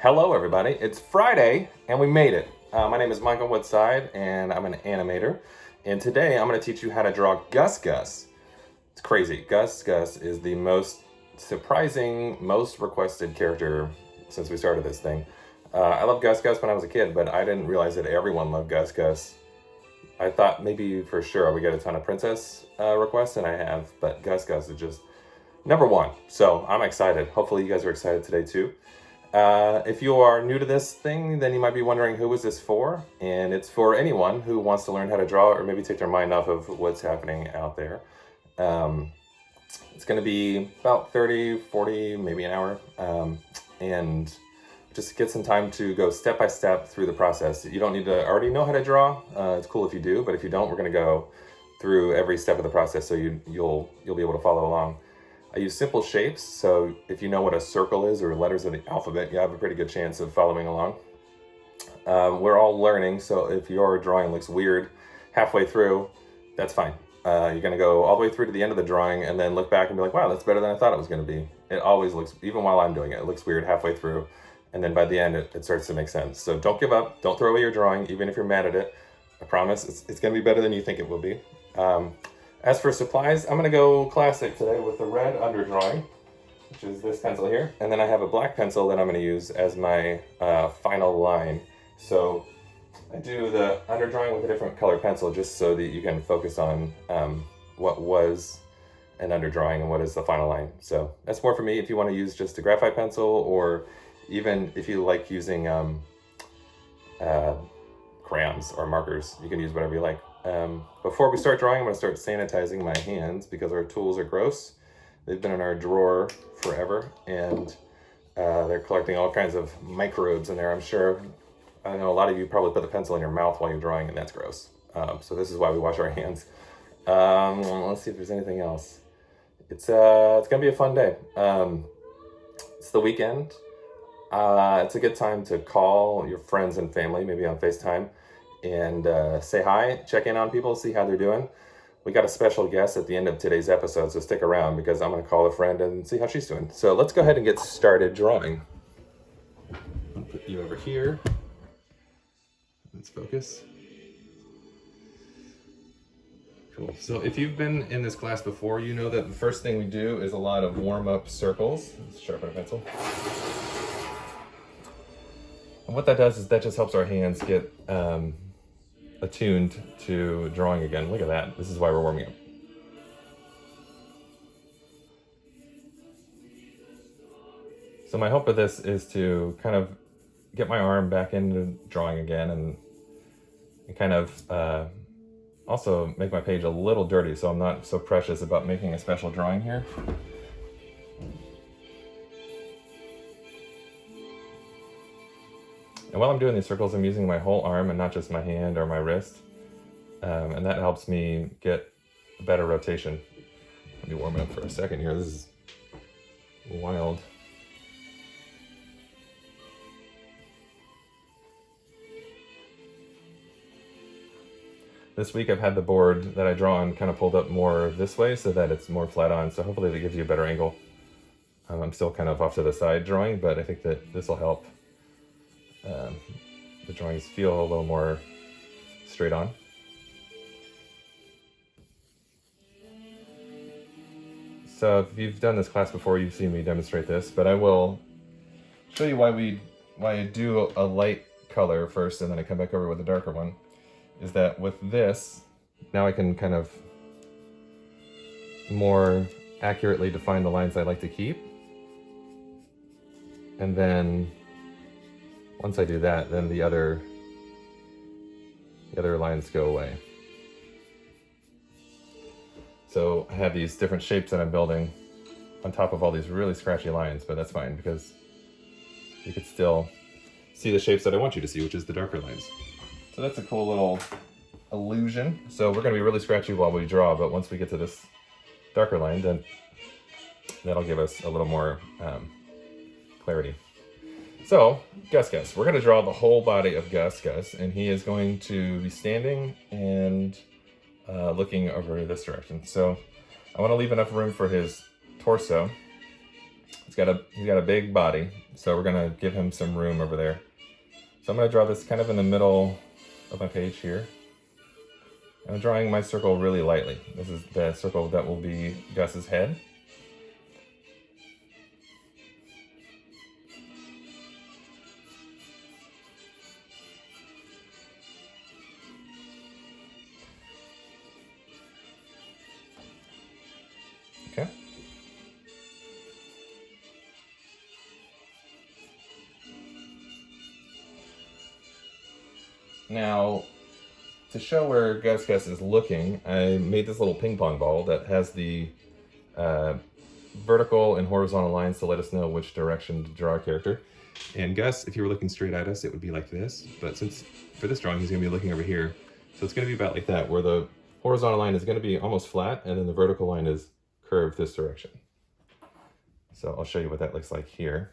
Hello everybody, it's Friday and we made it. My name is Michael Woodside and I'm an animator. And today I'm going to teach you how to draw Gus Gus. It's crazy. Gus Gus is the most surprising, most requested character since we started this thing. I loved Gus Gus when I was a kid, but I didn't realize that everyone loved Gus Gus. I thought maybe for sure I would get a ton of princess requests, and I have, but Gus Gus is just number one. So I'm excited. Hopefully you guys are excited today too. If you are new to this thing, then you might be wondering who is this for? And it's for anyone who wants to learn how to draw or maybe take their mind off of what's happening out there. It's going to be about 30, 40, maybe an hour. And just get some time to go step by step through the process. You don't need to already know how to draw. It's cool if you do, but if you don't, we're going to go through every step of the process so you'll be able to follow along. I use simple shapes, so if you know what a circle is or letters of the alphabet, you have a pretty good chance of following along. We're all learning, so if your drawing looks weird halfway through, that's fine. You're going to go all the way through to the end of the drawing and then look back and be like, wow, that's better than I thought it was going to be. It always looks, even while I'm doing it, it looks weird halfway through, and then by the end, it starts to make sense. So don't give up. Don't throw away your drawing, even if you're mad at it. I promise it's going to be better than you think it will be. As for supplies, I'm going to go classic today with the red underdrawing, which is this pencil here. And then I have a black pencil that I'm going to use as my final line. So I do the underdrawing with a different color pencil just so that you can focus on what was an underdrawing and what is the final line. So that's more for me if you want to use just a graphite pencil, or even if you like using crayons or markers, you can use whatever you like. Before we start drawing, I'm going to start sanitizing my hands because our tools are gross. They've been in our drawer forever, and they're collecting all kinds of microbes in there. I know a lot of you probably put the pencil in your mouth while you're drawing, and that's gross. So this is why we wash our hands. Let's see if there's anything else. It's going to be a fun day. It's the weekend. It's a good time to call your friends and family, maybe on FaceTime, and say hi, check in on people, see how they're doing. We got a special guest at the end of today's episode, so stick around because I'm going to call a friend and see how she's doing. So let's go ahead and get started drawing. I'll put you over here. Let's focus. Cool. So if you've been in this class before, you know that the first thing we do is a lot of warm-up circles. Let's sharpen a pencil. And what that does is that just helps our hands get attuned to drawing again. Look at that. This is why we're warming up. So my hope with this is to kind of get my arm back into drawing again and kind of also make my page a little dirty so I'm not so precious about making a special drawing here. And while I'm doing these circles, I'm using my whole arm and not just my hand or my wrist. And that helps me get a better rotation. Let me warm it up for a second here. This is wild. This week I've had the board that I draw on kind of pulled up more this way so that it's more flat on. So hopefully that gives you a better angle. I'm still kind of off to the side drawing, but I think that this will help the drawings feel a little more straight on. So if you've done this class before, you've seen me demonstrate this, but I will show you why I do a light color first and then I come back over with a darker one. Is that with this, now I can kind of more accurately define the lines I like to keep. And then once I do that, then the other lines go away. So I have these different shapes that I'm building on top of all these really scratchy lines, but that's fine because you could still see the shapes that I want you to see, which is the darker lines. So that's a cool little illusion. So we're going to be really scratchy while we draw, but once we get to this darker line, then that'll give us a little more clarity. So, Gus Gus. We're going to draw the whole body of Gus Gus, and he is going to be standing and looking over this direction. So I want to leave enough room for his torso he's got a big body, so we're gonna give him some room over there. So I'm gonna draw this kind of in the middle of my page here. I'm drawing my circle really lightly. This is the circle that will be Gus's head. Okay. Now, to show where Gus Gus is looking, I made this little ping pong ball that has the vertical and horizontal lines to let us know which direction to draw our character. And Gus, if you were looking straight at us, it would be like this. But since for this drawing, he's going to be looking over here. So it's going to be about like that, where the horizontal line is going to be almost flat, and then the vertical line is curved this direction. So I'll show you what that looks like here.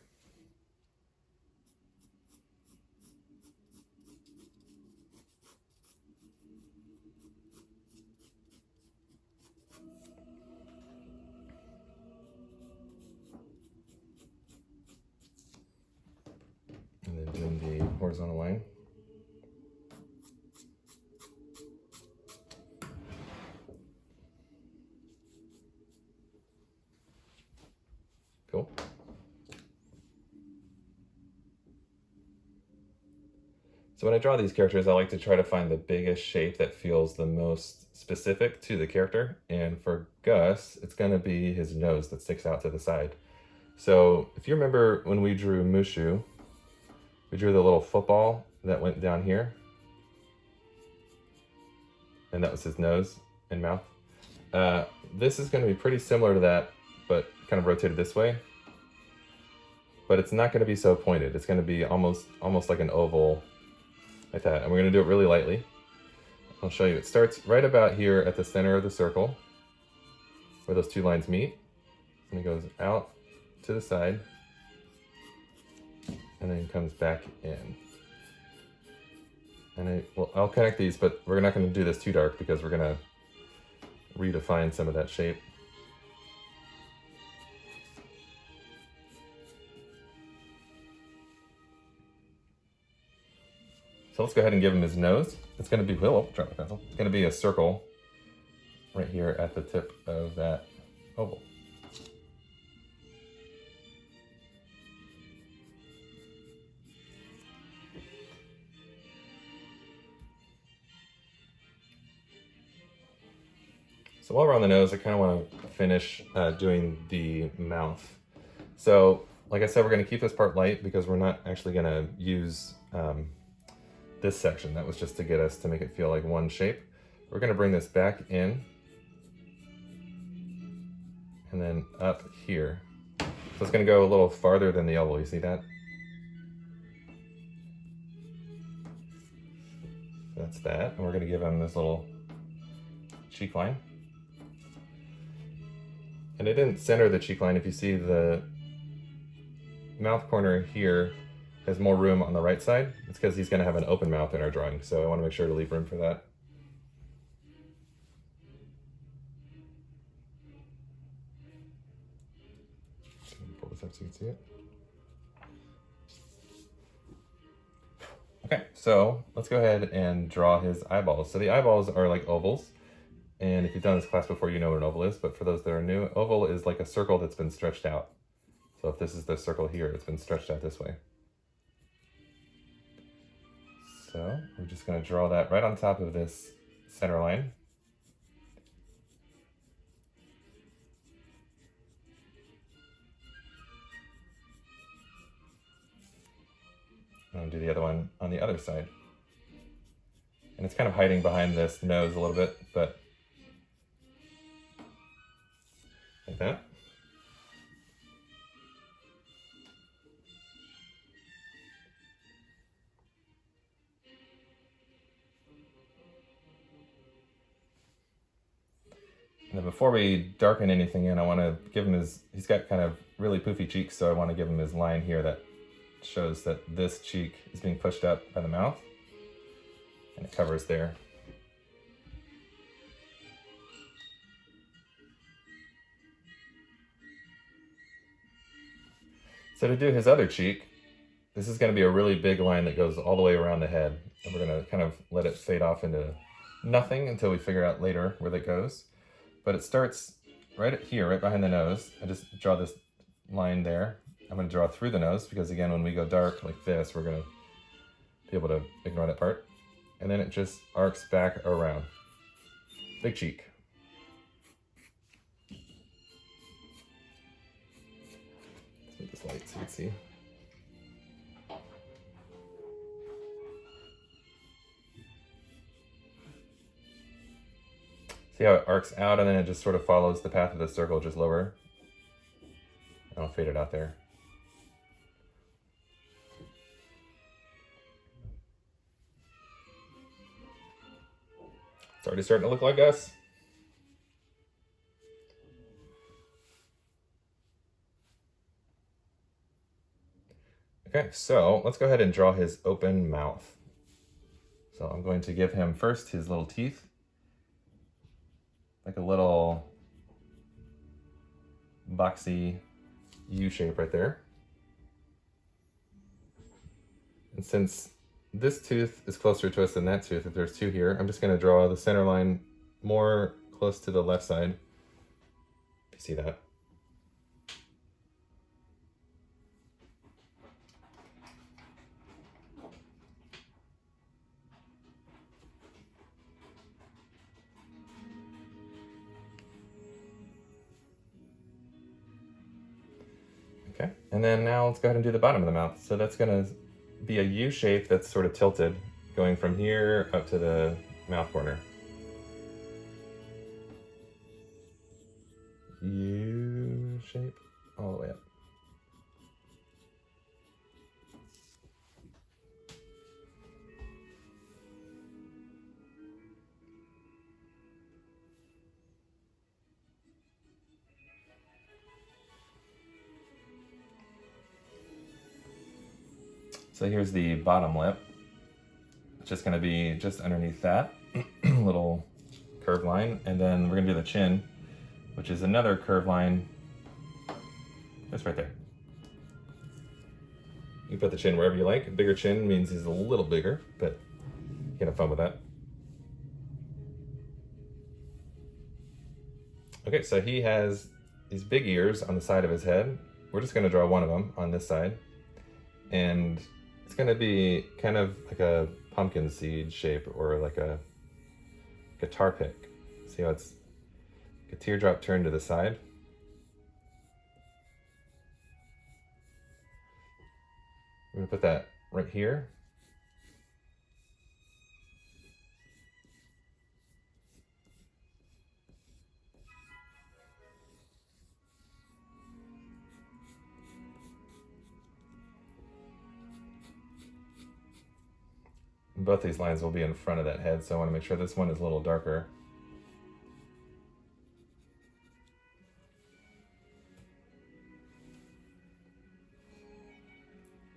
And then doing the horizontal line. Cool. So when I draw these characters, I like to try to find the biggest shape that feels the most specific to the character. And for Gus, it's going to be his nose that sticks out to the side. So if you remember when we drew Mushu, we drew the little football that went down here. And that was his nose and mouth. This is going to be pretty similar to that, but kind of rotated this way. But it's not going to be so pointed. It's going to be almost like an oval, like that. And we're going to do it really lightly. I'll show you. It starts right about here at the center of the circle, where those two lines meet. And it goes out to the side, and then comes back in. And I'll connect these, but we're not going to do this too dark because we're going to redefine some of that shape. So let's go ahead and give him his nose. It's going to be, drop my pencil. It's going to be a circle right here at the tip of that oval. So while we're on the nose, I kind of want to finish doing the mouth. So like I said, we're going to keep this part light because we're not actually going to use this section. That was just to get us to make it feel like one shape. We're going to bring this back in and then up here. So it's going to go a little farther than the oval. You see that? That's that. And we're going to give him this little cheek line. And I didn't center the cheek line. If you see, the mouth corner here has more room on the right side. It's because he's going to have an open mouth in our drawing, so I want to make sure to leave room for that. Pull this up so you can see it. Okay, so let's go ahead and draw his eyeballs. So the eyeballs are like ovals. And if you've done this class before, you know what an oval is, but for those that are new, oval is like a circle that's been stretched out. So if this is the circle here, it's been stretched out this way. So we're just going to draw that right on top of this center line. And I'll do the other one on the other side. And it's kind of hiding behind this nose a little bit, but like that. And then before we darken anything in, I want to give him he's got kind of really poofy cheeks, so I want to give him his line here that shows that this cheek is being pushed up by the mouth, and it covers there. So to do his other cheek, this is going to be a really big line that goes all the way around the head. And we're going to kind of let it fade off into nothing until we figure out later where that goes. But it starts right here, right behind the nose. I just draw this line there. I'm going to draw through the nose because, again, when we go dark like this, we're going to be able to ignore that part. And then it just arcs back around. Big cheek. Let's make this light so you can see. See how it arcs out and then it just sort of follows the path of the circle, just lower. I'll fade it out there. It's already starting to look like us. Okay, so let's go ahead and draw his open mouth. So I'm going to give him first his little teeth, like a little boxy U shape right there. And since this tooth is closer to us than that tooth, if there's two here, I'm just going to draw the center line more close to the left side. If you see that. Okay, and then now let's go ahead and do the bottom of the mouth. So that's going to be a U shape that's sort of tilted, going from here up to the mouth corner. U shape all the way up. So here's the bottom lip. It's just going to be just underneath that little curved line. And then we're going to do the chin, which is another curved line just right there. You put the chin wherever you like. A bigger chin means he's a little bigger, but you can have fun with that. Okay, so he has these big ears on the side of his head. We're just going to draw one of them on this side. And it's going to be kind of like a pumpkin seed shape or like a guitar pick. See how it's like a teardrop turned to the side? I'm going to put that right here. Both these lines will be in front of that head, so I want to make sure this one is a little darker.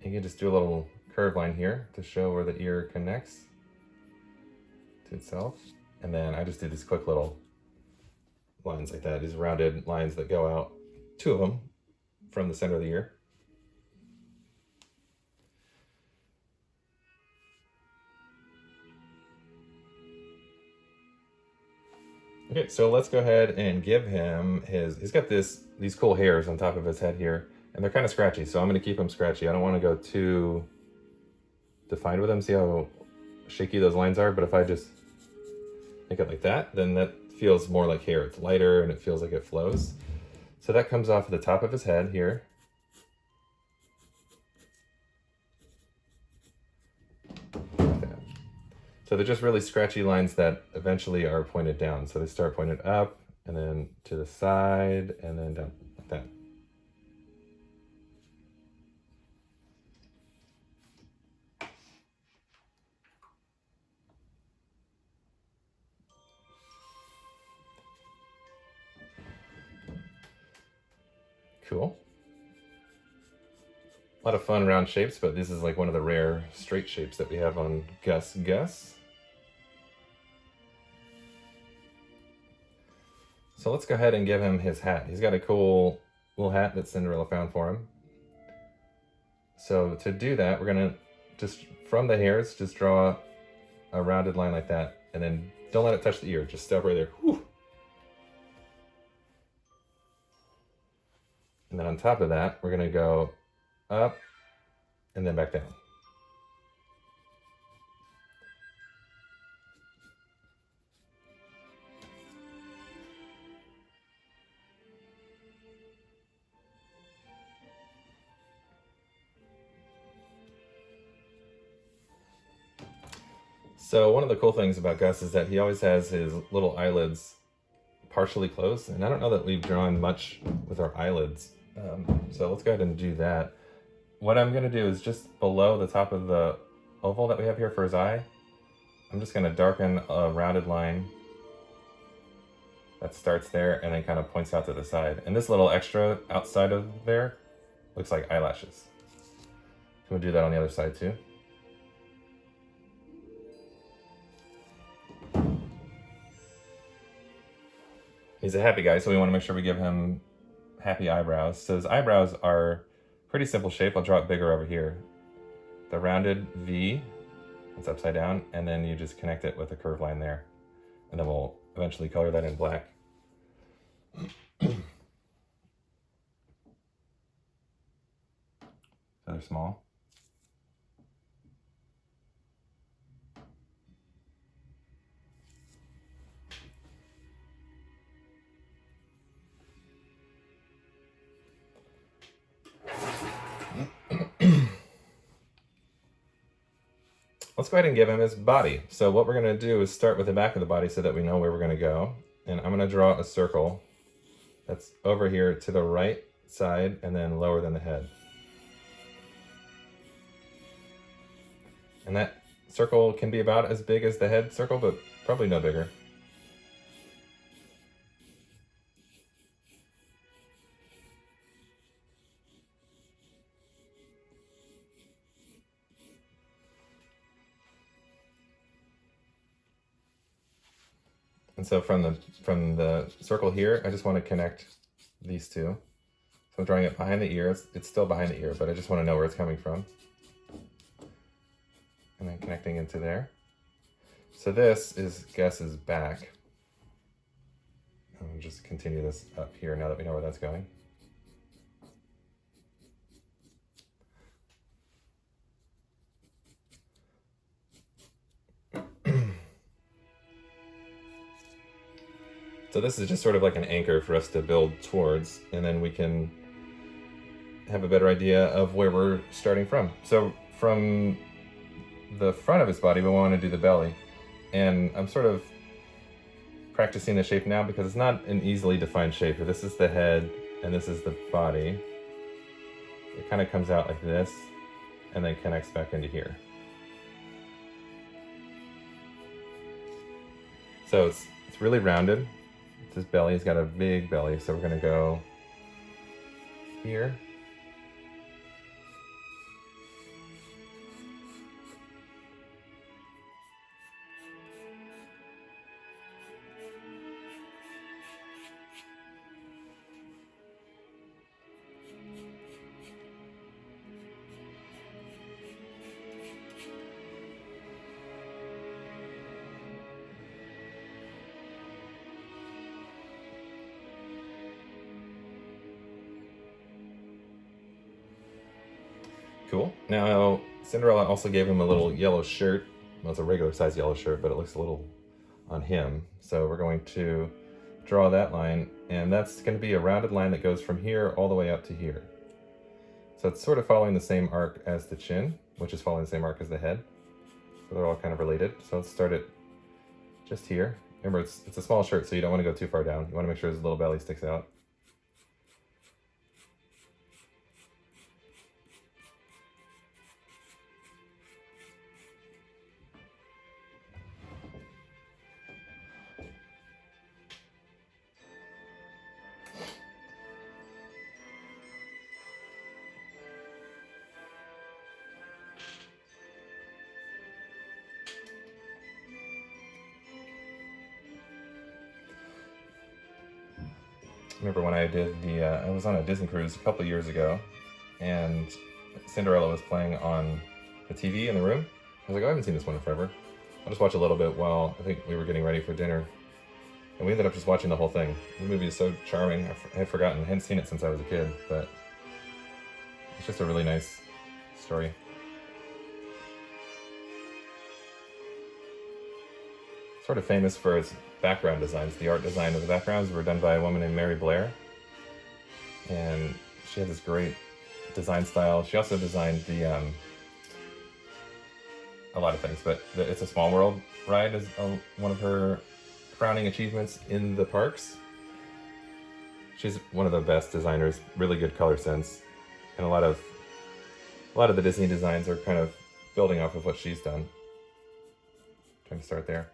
You can just do a little curved line here to show where the ear connects to itself. And then I just do these quick little lines like that, these rounded lines that go out, two of them from the center of the ear. Okay, so let's go ahead and give him he's got these cool hairs on top of his head here, and they're kind of scratchy, so I'm going to keep them scratchy. I don't want to go too defined with them. See how shaky those lines are? But if I just make it like that, then that feels more like hair. It's lighter and it feels like it flows. So that comes off the top of his head here. So they're just really scratchy lines that eventually are pointed down. So they start pointed up and then to the side and then down like that. Cool. A lot of fun round shapes, but this is like one of the rare straight shapes that we have on Gus Gus. So let's go ahead and give him his hat. He's got a cool little hat that Cinderella found for him. So to do that, we're gonna just, from the hairs, just draw a rounded line like that, and then don't let it touch the ear, just stop right there. Whew. And then on top of that, we're gonna go up and then back down. So one of the cool things about Gus is that he always has his little eyelids partially closed, and I don't know that we've drawn much with our eyelids. So let's go ahead and do that. What I'm gonna do is just below the top of the oval that we have here for his eye, I'm just gonna darken a rounded line that starts there and then kind of points out to the side. And this little extra outside of there looks like eyelashes. I'm gonna do that on the other side too. He's a happy guy, so we want to make sure we give him happy eyebrows. So his eyebrows are pretty simple shape. I'll draw it bigger over here. The rounded V, it's upside down, and then you just connect it with a curved line there. And then we'll eventually color that in black. So they're small. Let's go ahead and give him his body. So what we're gonna do is start with the back of the body so that we know where we're gonna go. And I'm gonna draw a circle that's over here to the right side and then lower than the head. And that circle can be about as big as the head circle, but probably no bigger. And so from the circle here, I just want to connect these two. So I'm drawing it behind the ear. It's still behind the ear, but I just want to know where it's coming from. And then connecting into there. So this is Gus's back. And we'll just continue this up here now that we know where that's going. So this is just sort of like an anchor for us to build towards, and then we can have a better idea of where we're starting from. So from the front of his body, we want to do the belly. And I'm sort of practicing the shape now because it's not an easily defined shape. This is the head and this is the body. It kind of comes out like this and then connects back into here. So it's really rounded. His belly, he's got a big belly, so we're gonna go here. Cool. Now, Cinderella also gave him a little yellow shirt. Well, it's a regular size yellow shirt, but it looks a little on him. So we're going to draw that line, and that's going to be a rounded line that goes from here all the way up to here. So it's sort of following the same arc as the chin, which is following the same arc as the head. So they're all kind of related. So let's start it just here. Remember, it's a small shirt, so you don't want to go too far down. You want to make sure his little belly sticks out. Remember when I did I was on a Disney cruise a couple years ago, and Cinderella was playing on the TV in the room. I was like, oh, I haven't seen this one in forever. I'll just watch a little bit while I think we were getting ready for dinner. And we ended up just watching the whole thing. The movie is so charming. I had forgotten. I hadn't seen it since I was a kid, but it's just a really nice story. Sort of famous for its background designs. The art design of the backgrounds were done by a woman named Mary Blair. And she had this great design style. She also designed the a lot of things, but the It's a Small World ride is one of her crowning achievements in the parks. She's one of the best designers, really good color sense, and a lot of the Disney designs are kind of building off of what she's done. Trying to start there.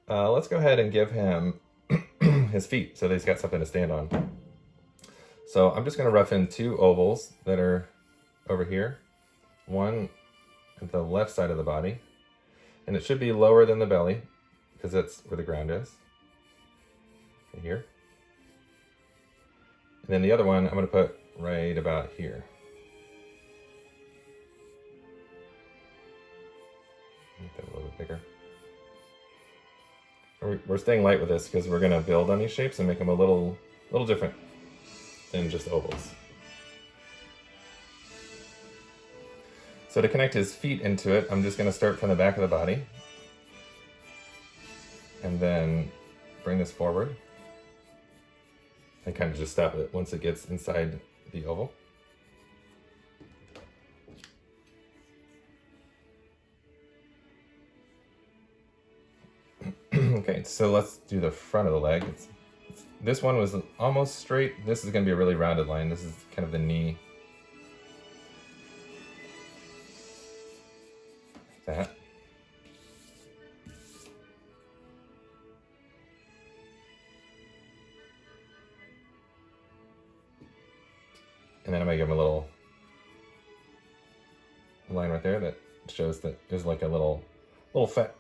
Let's go ahead and give him his feet so that he's got something to stand on. So I'm just going to rough in 2 ovals that are over here. One at the left side of the body, and it should be lower than the belly because that's where the ground is. Right here. And then the other one I'm going to put right about here. Make that a little bit bigger. We're staying light with this because we're going to build on these shapes and make them a little different than just ovals. So to connect his feet into it, I'm just going to start from the back of the body and then bring this forward and kind of just stop it once it gets inside the oval. Okay, so let's do the front of the leg. This one was almost straight. This is going to be a really rounded line. This is kind of the knee. That. And then I'm going to give him a little line right there that shows that there's like a little fat.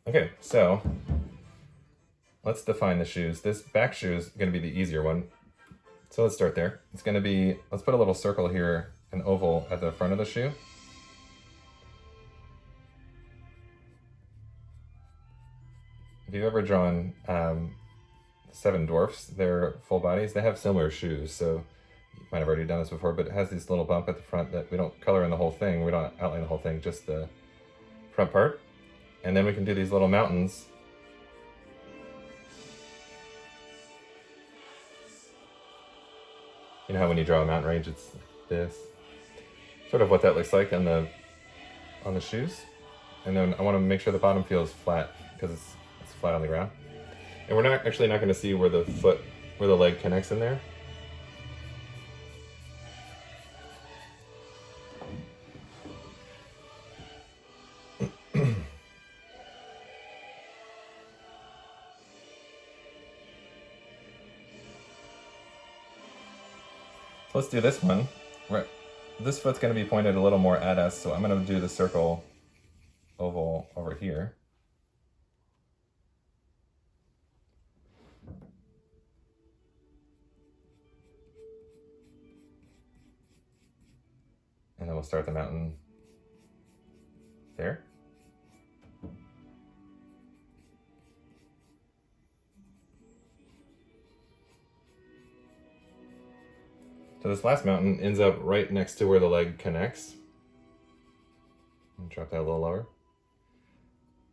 Okay, so let's define the shoes. This back shoe is going to be the easier one. So let's start there. It's going to be, let's put a little circle here, an oval at the front of the shoe. If you've ever drawn 7 Dwarfs, their full bodies, they have similar shoes. So you might have already done this before, but it has this little bump at the front that we don't color in the whole thing. We don't outline the whole thing, just the front part. And then we can do these little mountains. You know how when you draw a mountain range, it's this. Sort of what that looks like on the shoes. And then I want to make sure the bottom feels flat because it's flat on the ground. And we're actually not going to see where the leg connects in there. Let's do this one. This foot's going to be pointed a little more at us, so I'm going to do the circle oval over here. And then we'll start the mountain there. So this last mountain ends up right next to where the leg connects. I'll drop that a little lower.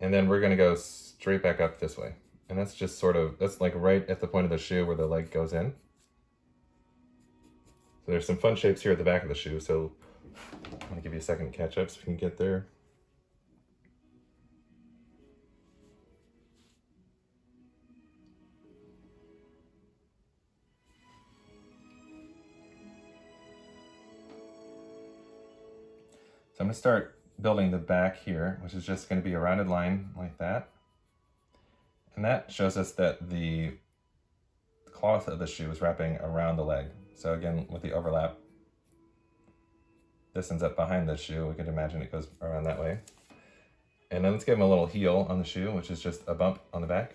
And then we're going to go straight back up this way. And that's just sort of, that's like right at the point of the shoe where the leg goes in. So there's some fun shapes here at the back of the shoe. So I'm going to give you a second to catch up so we can get there. So I'm going to start building the back here, which is just going to be a rounded line like that. And that shows us that the cloth of the shoe is wrapping around the leg. So again, with the overlap, this ends up behind the shoe. We could imagine it goes around that way. And then let's give him a little heel on the shoe, which is just a bump on the back.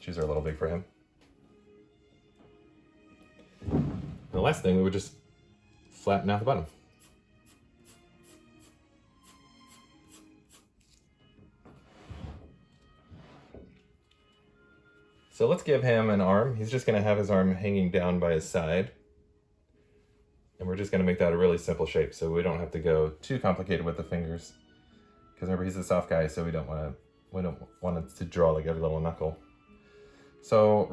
Shoes are a little big for him. The last thing, we would just flatten out the bottom. So let's give him an arm. He's just gonna have his arm hanging down by his side. And we're just gonna make that a really simple shape so we don't have to go too complicated with the fingers. Because remember, he's a soft guy, so we don't want it to draw like every little knuckle. So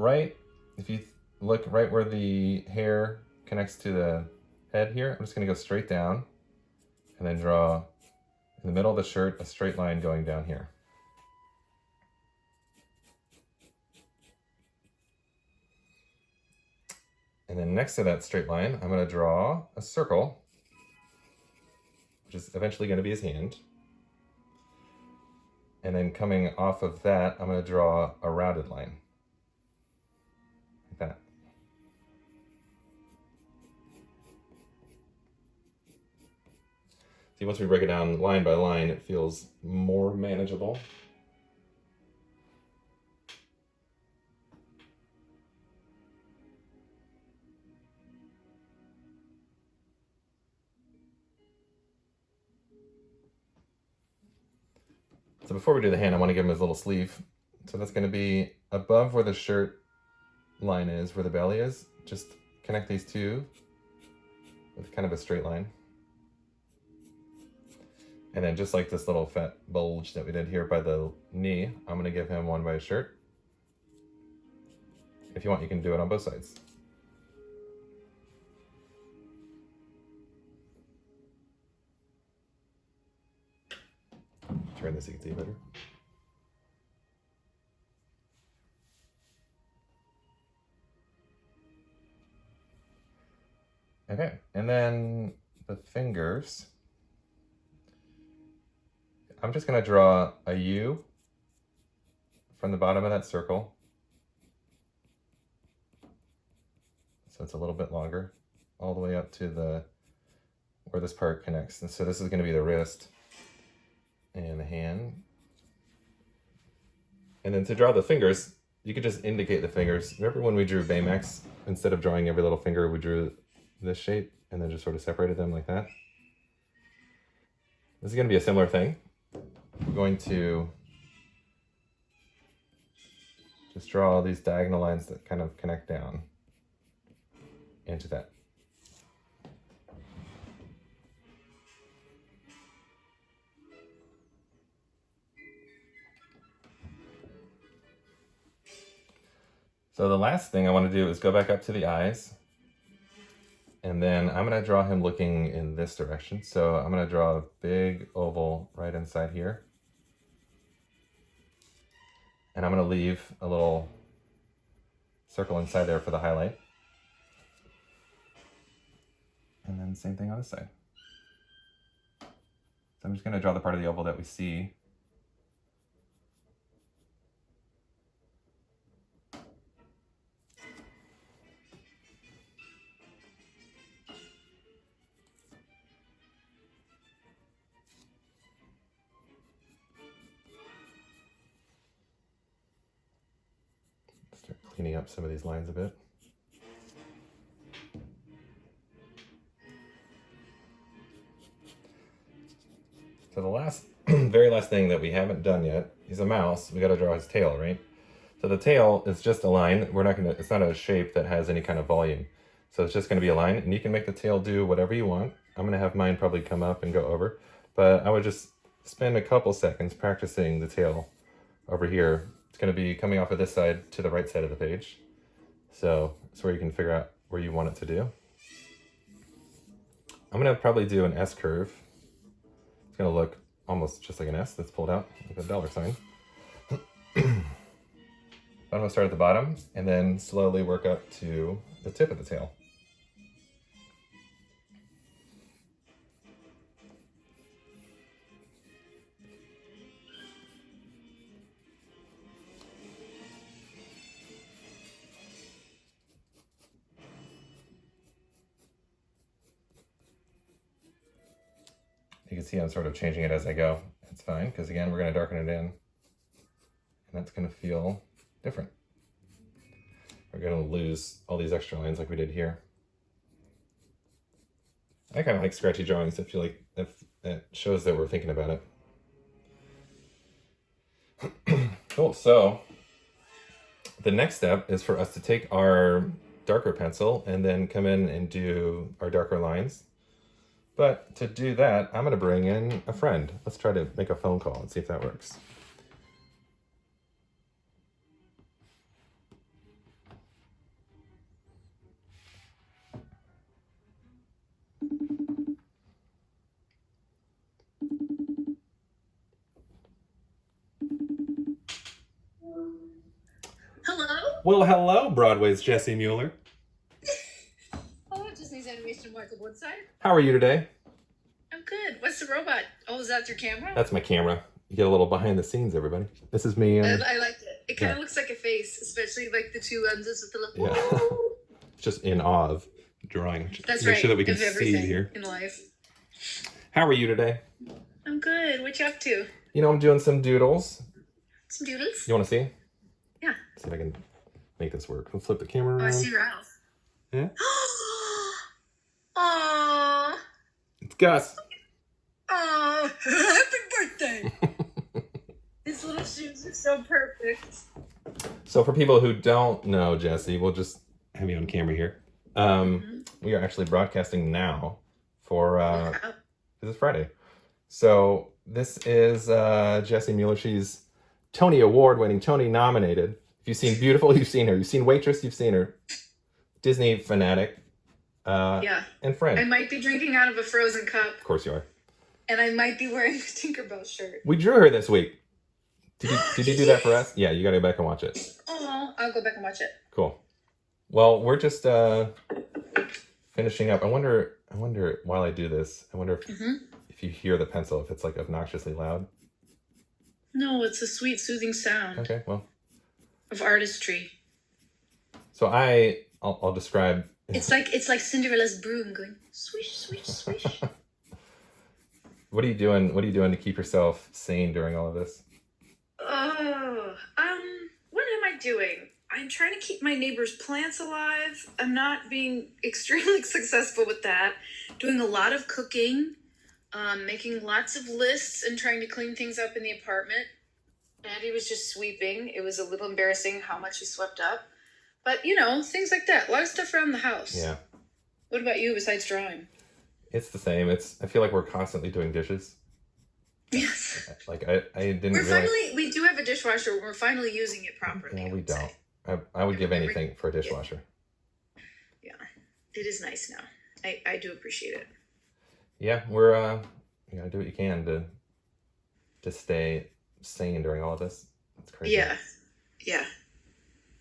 if you look right where the hair connects to the head here, I'm just gonna go straight down and then draw in the middle of the shirt a straight line going down here. And then next to that straight line, I'm going to draw a circle, which is eventually going to be his hand. And then coming off of that, I'm going to draw a rounded line, like that. See, once we break it down line by line, it feels more manageable. So before we do the hand, I want to give him his little sleeve. So that's going to be above where the shirt line is, where the belly is. Just connect these two with kind of a straight line. And then just like this little fat bulge that we did here by the knee, I'm going to give him one by his shirt. If you want, you can do it on both sides. Turn this so you can see better. Okay, and then the fingers. I'm just going to draw a U from the bottom of that circle. So it's a little bit longer, all the way up to where this part connects. And so this is going to be the wrist and the hand. And then to draw the fingers, you could just indicate the fingers. Remember when we drew Baymax, instead of drawing every little finger, we drew this shape and then just sort of separated them like that? This is going to be a similar thing. We're going to just draw all these diagonal lines that kind of connect down into that. So the last thing I want to do is go back up to the eyes. And then I'm going to draw him looking in this direction. So I'm going to draw a big oval right inside here. And I'm going to leave a little circle inside there for the highlight. And then same thing on this side. So I'm just going to draw the part of the oval that we see. Start cleaning up some of these lines a bit. So the very last thing that we haven't done yet, he's a mouse, we gotta draw his tail, right? So the tail is just a line. It's not a shape that has any kind of volume. So it's just gonna be a line, and you can make the tail do whatever you want. I'm gonna have mine probably come up and go over, but I would just spend a couple seconds practicing the tail over here. It's gonna be coming off of this side to the right side of the page. So it's where you can figure out where you want it to do. I'm gonna probably do an S curve. It's going to look almost just like an S that's pulled out, like a dollar sign. I'm going to start at the bottom and then slowly work up to the tip of the tail. You can see I'm sort of changing it as I go. It's fine, because again, we're going to darken it in. And that's going to feel different. We're going to lose all these extra lines like we did here. I kind of like scratchy drawings. I feel like it shows that we're thinking about it. Cool. So the next step is for us to take our darker pencil and then come in and do our darker lines. But to do that, I'm going to bring in a friend. Let's try to make a phone call and see if that works. Hello? Well, hello, Broadway's Jessie Mueller. Hello, Disney's Animation Michael Woodside. How are you today? I'm good. What's the robot? Oh, is that your camera? That's my camera. You get a little behind the scenes, everybody. This is me. I liked it. It kind of looks like a face, especially like the two lenses with the little... Yeah. Just in awe of drawing. That's Make right. sure that we can of see everything here. in life. How are you today? I'm good. What you up to? You know, I'm doing some doodles. Some doodles? You want to see? Yeah. See if I can make this work. I'll flip the camera around. Oh, I see your house. Yeah? Aww. It's Gus. Aww. Happy birthday. His little shoes are so perfect. So for people who don't know Jessie, we'll just have you on camera here. We are actually broadcasting now for this is Friday. So this is Jessie Mueller. She's Tony Award winning, Tony nominated. If you've seen Beautiful, you've seen her. You've seen Waitress, you've seen her. Disney fanatic. And friend. I might be drinking out of a frozen cup. Of course you are. And I might be wearing a Tinkerbell shirt. We drew her this week. Did you do that for us? Yeah, you gotta go back and watch it. Oh, I'll go back and watch it. Cool. Well, we're just finishing up. I wonder while I do this, I wonder if you hear the pencil, if it's like obnoxiously loud. No, it's a sweet, soothing sound. Okay, well. Of artistry. So I'll describe. It's like Cinderella's broom going swish, swish, swish. What are you doing? What are you doing to keep yourself sane during all of this? What am I doing? I'm trying to keep my neighbor's plants alive. I'm not being extremely successful with that. Doing a lot of cooking, making lots of lists and trying to clean things up in the apartment. Andy was just sweeping. It was a little embarrassing how much he swept up. But, you know, things like that. A lot of stuff around the house. Yeah. What about you besides drawing? It's the same. I feel like we're constantly doing dishes. Yes. Like I didn't realize. We do have a dishwasher. We're finally using it properly. No, we don't. I would give anything for a dishwasher. Yeah. It is nice now. I do appreciate it. Yeah, we're you gotta do what you can to stay sane during all of this. It's crazy. Yeah. Yeah.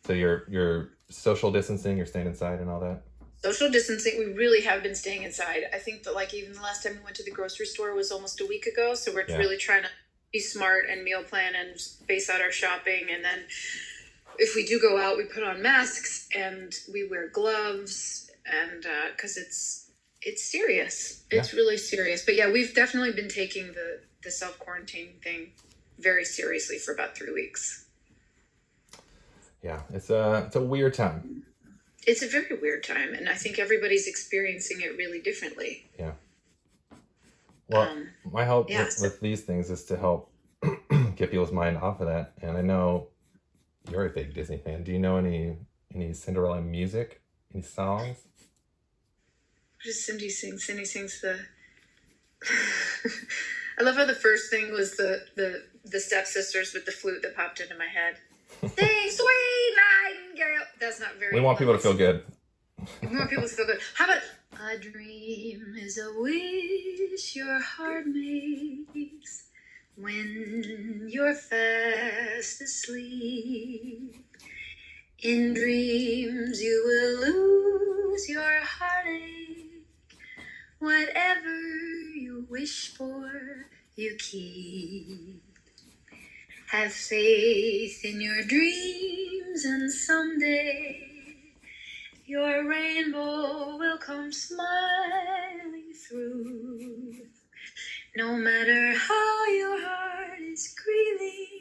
So you're social distancing, you're staying inside and all that? Social distancing, we really have been staying inside. I think that like even the last time we went to the grocery store was almost a week ago. So we're really trying to be smart and meal plan and space out our shopping. And then if we do go out, we put on masks and we wear gloves and because it's serious. It's really serious. But yeah, we've definitely been taking the self-quarantine thing very seriously for about 3 weeks. Yeah, it's a weird time. It's a very weird time, and I think everybody's experiencing it really differently. Yeah. Well, my hope with these things is to help get people's mind off of that. And I know you're a big Disney fan. Do you know any Cinderella music? Any songs? What does Cindy sing? Cindy sings the... I love how the first thing was the stepsisters with the flute that popped into my head. Sing, sweet nightingale. That's not very... We want people to feel good. We want people to feel good. How about... A dream is a wish your heart makes when you're fast asleep. In dreams you will lose your heartache. Whatever you wish for, you keep. Have faith in your dreams, and someday your rainbow will come smiling through. No matter how your heart is grieving,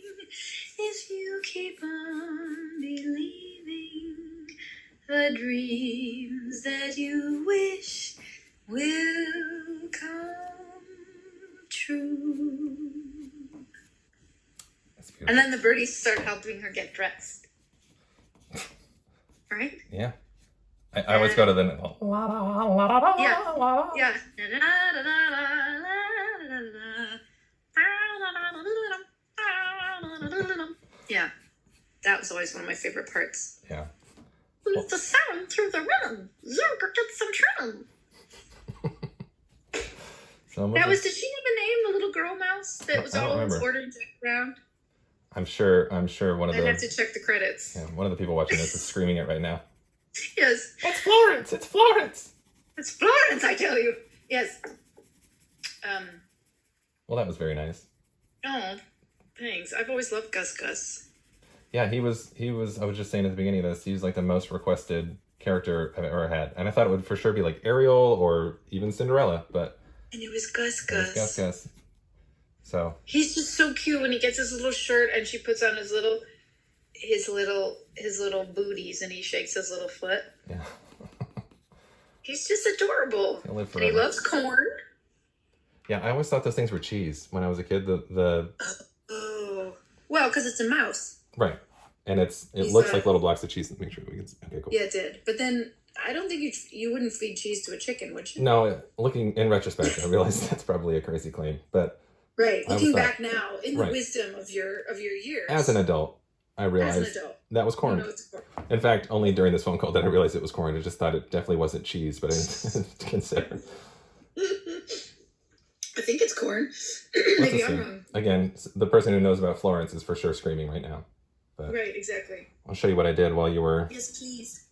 if you keep on believing, the dreams that you wish will And then the birdies start helping her get dressed. Right? Yeah. I always go to the... Yeah. Yeah. That was always one of my favorite parts. Yeah. Who's the sound through the rhythm? Zerker gets some trim. Did she have a name, the little girl mouse that was always ordering Jack around? I'm sure one of I'd have to check the credits. Yeah, one of the people watching this is screaming it right now. Yes. It's Florence! It's Florence! It's Florence, I tell you. Yes. Well, that was very nice. Oh, thanks. I've always loved Gus Gus. Yeah, he was, I was just saying at the beginning of this, he was like the most requested character I've ever had. And I thought it would for sure be like Ariel or even Cinderella, but... And it was Gus Gus. Gus Gus. So... He's just so cute when he gets his little shirt and she puts on his little booties and he shakes his little foot. Yeah. He's just adorable. He'll live forever. And he loves corn. Yeah, I always thought those things were cheese when I was a kid. Oh. Well, because it's a mouse. Right. And it looks like little blocks of cheese. Make sure we can... Okay, cool. Yeah, it did. But then I don't think you wouldn't feed cheese to a chicken, would you? No, looking in retrospect, I realize that's probably a crazy claim. But right. Looking back now, in the wisdom of your years. As an adult, I realized that was corn. In fact, only during this phone call did I realize it was corn. I just thought it definitely wasn't cheese, but I didn't consider. I think it's corn. Maybe I'm wrong. Again, the person who knows about Florence is for sure screaming right now. But right, exactly. I'll show you what I did while you were... Yes, please.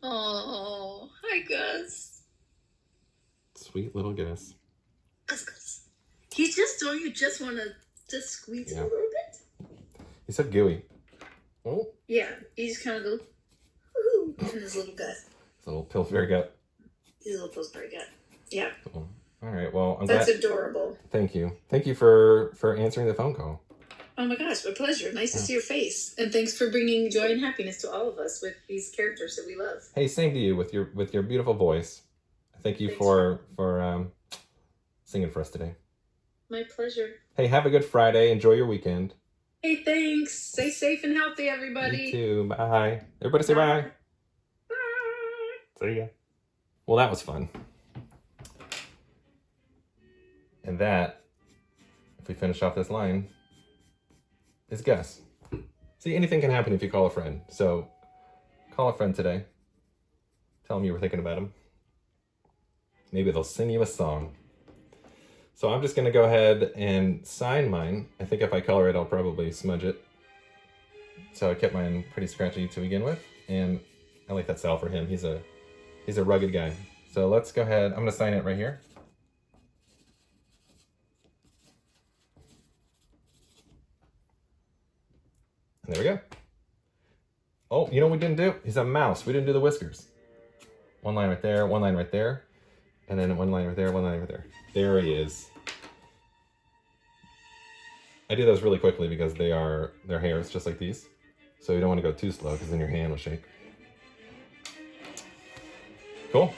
Oh, hi, Gus. Sweet little Gus. Gus. Don't you just want to just squeeze it a little bit? He's so gooey. Oh. Yeah, he just kind of goes, woohoo, in his little gut. His little Pillsbury gut. His little Pillsbury gut. Yeah. Cool. All right, well, That's adorable. Thank you. Thank you for answering the phone call. Oh my gosh, a pleasure. Nice to see your face. And thanks for bringing joy and happiness to all of us with these characters that we love. Hey, same to you with your beautiful voice. Thank you for singing for us today. My pleasure. Hey, have a good Friday. Enjoy your weekend. Hey, thanks. Stay safe and healthy, everybody. You too. Bye. Everybody say bye. Bye. See ya. Well, that was fun. And that, if we finish off this line, is Gus. See, anything can happen if you call a friend. So, call a friend today. Tell them you were thinking about them. Maybe they'll sing you a song. So I'm just going to go ahead and sign mine. I think if I color it, I'll probably smudge it. So I kept mine pretty scratchy to begin with. And I like that style for him. He's a rugged guy. So let's go ahead. I'm going to sign it right here. And there we go. Oh, you know what we didn't do? He's a mouse. We didn't do the whiskers. One line right there, one line right there. And then one line right there, one line right there. There he is. I do those really quickly because their hairs just like these. So you don't want to go too slow because then your hand will shake. Cool.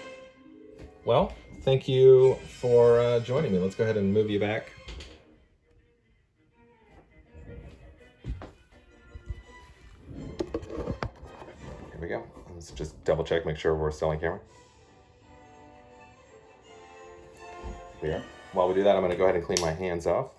Well, thank you for joining me. Let's go ahead and move you back. Here we go. Let's just double check, make sure we're still on camera. Here. While we do that, I'm going to go ahead and clean my hands off.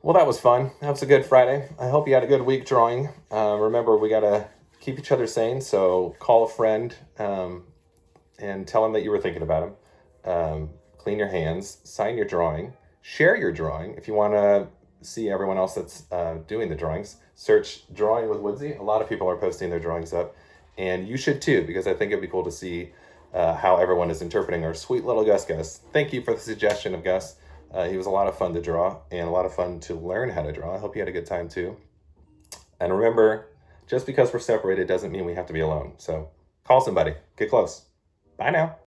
Well, that was fun. That was a good Friday. I hope you had a good week drawing. Remember, we got to keep each other sane, so call a friend and tell them that you were thinking about them. Clean your hands, sign your drawing, share your drawing. If you want to see everyone else that's doing the drawings, search Drawing with Woodsy. A lot of people are posting their drawings up, and you should too, because I think it'd be cool to see how everyone is interpreting our sweet little Gus Gus. Thank you for the suggestion of Gus. He was a lot of fun to draw and a lot of fun to learn how to draw. I hope you had a good time too. And remember, just because we're separated doesn't mean we have to be alone. So call somebody, get close. Bye now.